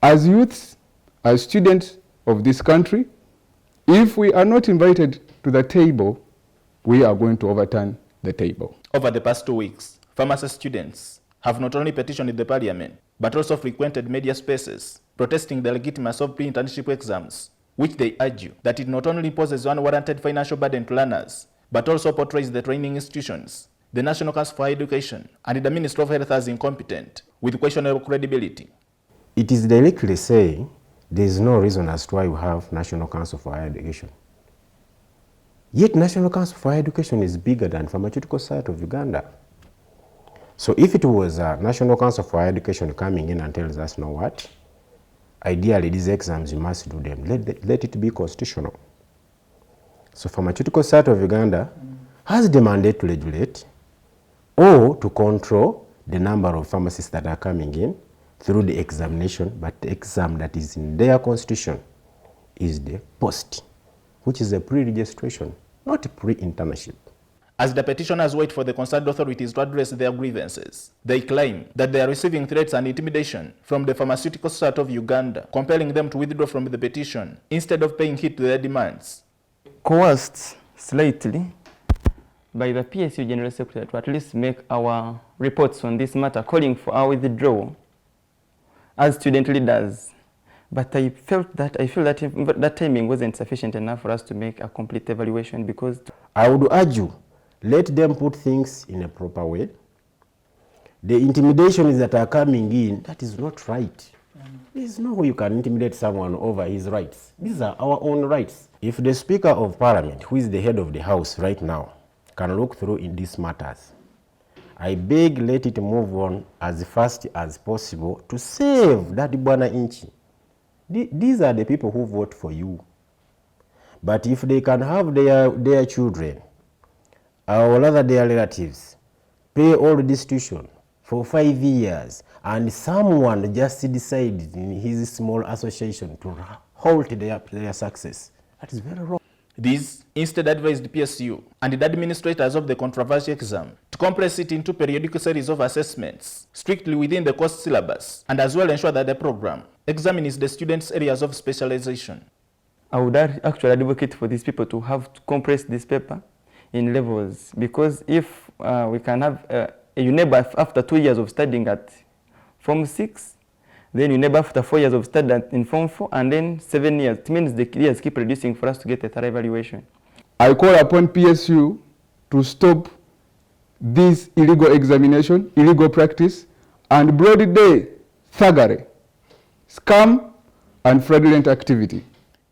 As youths, as students of this country, if we are not invited to the table, we are going to overturn the table. Over the past 2 weeks, pharmacy students have not only petitioned the parliament, but also frequented media spaces, protesting the legitimacy of pre-internship exams, which they argue that it not only imposes unwarranted financial burden to learners, but also portrays the training institutions, the National Council for Higher Education, and the Ministry of Health as incompetent, with questionable credibility. It is directly saying there is no reason as to why we have National Council for Higher Education. Yet National Council for Higher Education is bigger than Pharmaceutical Society of Uganda. So if it was a National Council for Higher Education coming in and tells us, know what, ideally these exams you must do them, let it be constitutional. So Pharmaceutical Society of Uganda has the mandate to regulate or to control the number of pharmacists that are coming in through the examination, but the exam that is in their constitution is the post, which is a pre-registration, not a pre-internship. As the petitioners wait for the concerned authorities to address their grievances, they claim that they are receiving threats and intimidation from the Pharmaceutical Society of Uganda, compelling them to withdraw from the petition instead of paying heed to their demands. Coerced slightly by the PSU General Secretary to at least make our reports on this matter, calling for our withdrawal as student leaders. But I feel that that timing wasn't sufficient enough for us to make a complete evaluation, because I would urge you, let them put things in a proper way. The intimidations that are coming in, that is not right. There is no way you can intimidate someone over his rights. These are our own rights. If the Speaker of Parliament, who is the head of the House right now, can look through in these matters, I beg, let it move on as fast as possible to save that Bwana Inchi. These are the people who vote for you. But if they can have their children, or rather their relatives, pay all this tuition for 5 years, and someone just decided in his small association to halt their success, that is very wrong. These instead advised PSU and the administrators of the controversial exam to compress it into periodic series of assessments strictly within the course syllabus, and as well ensure that the program examines the students' areas of specialization. I would actually advocate for these people to have to compress this paper in levels, because if we can have a UNEB after 2 years of studying at Form 6, then UNEB after 4 years of study in Form 4, and then 7 years. It means the years keep reducing for us to get a thorough evaluation. I call upon PSU to stop this illegal examination, illegal practice, and broad day thuggery, scam, and fraudulent activity.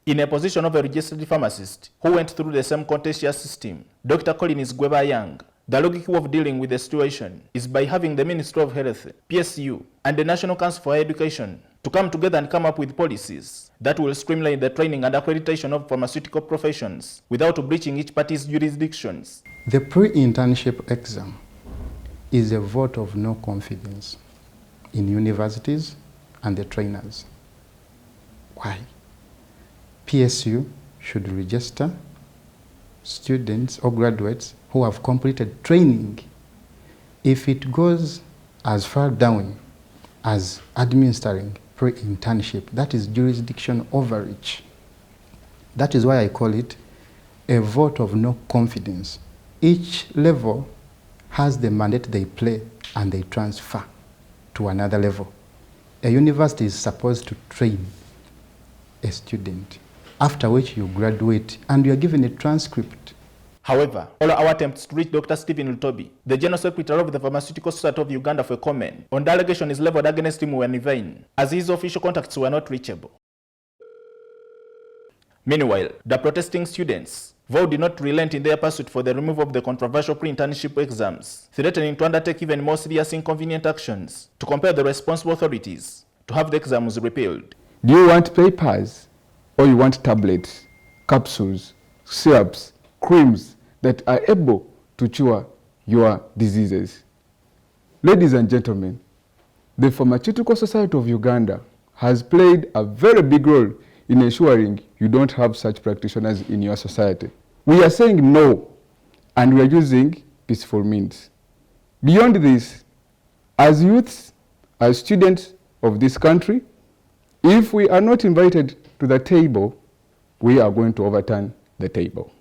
In a position of a registered pharmacist who went through the same contentious system, Dr. Collins Gweba-Young, the logic way of dealing with the situation is by having the Ministry of Health, PSU, and the National Council for Higher Education to come together and come up with policies that will streamline the training and accreditation of pharmaceutical professions without breaching each party's jurisdictions. The pre-internship exam is a vote of no confidence in universities and the trainers. Why? PSU should register students or graduates who have completed training. If it goes as far down as administering pre-internship, that is jurisdiction overreach. That is why I call it a vote of no confidence. Each level has the mandate they play and they transfer to another level. A university is supposed to train a student, after which you graduate and you are given a transcript. However, all our attempts to reach Dr. Stephen Lutobi, the General Secretary of the Pharmaceutical Society of Uganda, for comment on the allegations leveled against him were in vain, as his official contacts were not reachable. Meanwhile, the protesting students vowed not to relent in their pursuit for the removal of the controversial pre-internship exams, threatening to undertake even more serious inconvenient actions to compel the responsible authorities to have the exams repealed. Do you want papers, or you want tablets, capsules, syrups, creams that are able to cure your diseases? Ladies and gentlemen, the Pharmaceutical Society of Uganda has played a very big role in ensuring you don't have such practitioners in your society. We are saying no, and we are using peaceful means. Beyond this, as youths, as students of this country, If we are not invited to the table, we are going to overturn the table.